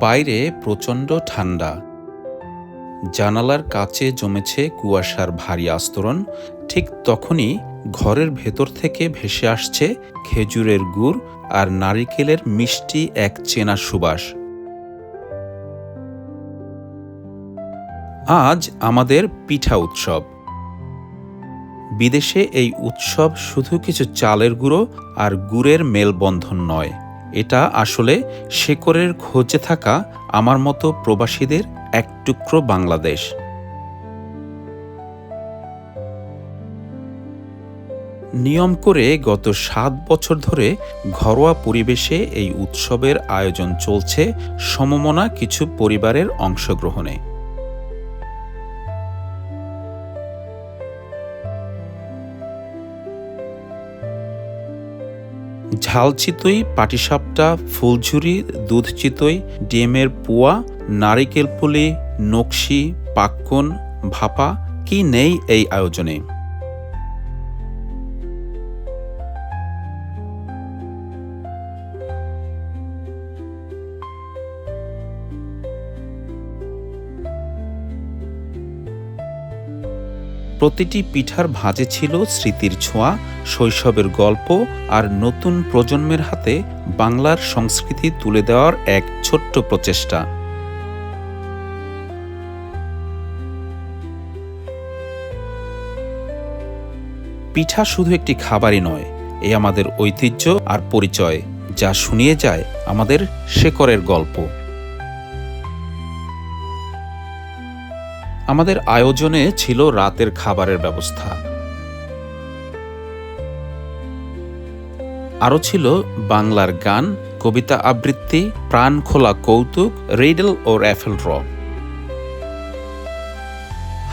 বাইরে প্রচণ্ড ঠান্ডা, জানালার কাছে জমেছে কুয়াশার ভারী আস্তরণ। ঠিক তখনই ঘরের ভেতর থেকে ভেসে আসছে খেজুরের গুড় আর নারিকেলের মিষ্টি এক চেনা সুবাস। আজ আমাদের পিঠা উৎসব। বিদেশে এই উৎসব শুধু কিছু চালের গুঁড়ো আর গুড়ের মেলবন্ধন নয়, এটা আসলে শেকড়ের খোঁজে থাকা আমার মতো প্রবাসীদের এক টুকরো বাংলাদেশ। নিয়ম করে গত ৭ বছর ধরে ঘরোয়া পরিবেশে এই উৎসবের আয়োজন চলছে সমমনা কিছু পরিবারের অংশগ্রহণে। ঝাল চিতই, পাটিসাপটা, ফুলঝুরি, দুধ চিতই, ডিমের পোয়া, নারিকেল পুলি, নকশি, পাক্কন, ভাপা, কি নেই এই আয়োজনে। প্রতিটি পিঠার ভাঁজে ছিল স্মৃতির ছোঁয়া, শৈশবের গল্প আর নতুন প্রজন্মের হাতে বাংলার সংস্কৃতি তুলে দেওয়ার এক ছোট্ট প্রচেষ্টা। পিঠা শুধু একটি খাবারই নয়, এ আমাদের ঐতিহ্য আর পরিচয়, যা শুনিয়ে যায় আমাদের শেকড়ের গল্প। আমাদের আয়োজনে ছিল রাতের খাবারের ব্যবস্থা, আরও ছিল বাংলার গান, কবিতা আবৃত্তি, প্রাণ খোলা কৌতুক, রিডল ও র্যাফেল ড্র।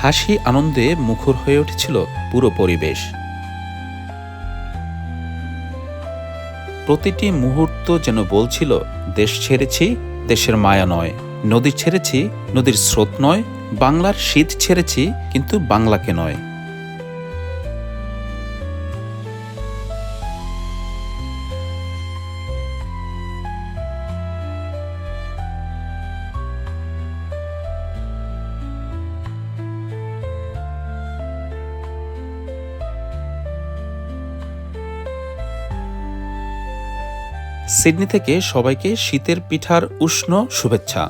হাসি আনন্দে মুখর হয়ে উঠেছিল পুরো পরিবেশ। প্রতিটি মুহূর্ত যেন বলছিল, দেশ ছেড়েছি, দেশের মায়া নয়, নদী ছেড়েছি, নদীর স্রোত নয়, বাংলার শীত ছেড়েছি, কিন্তু বাংলাকে নয়। সিডনি থেকে সবাইকে শীতের পিঠার উষ্ণ শুভেচ্ছা।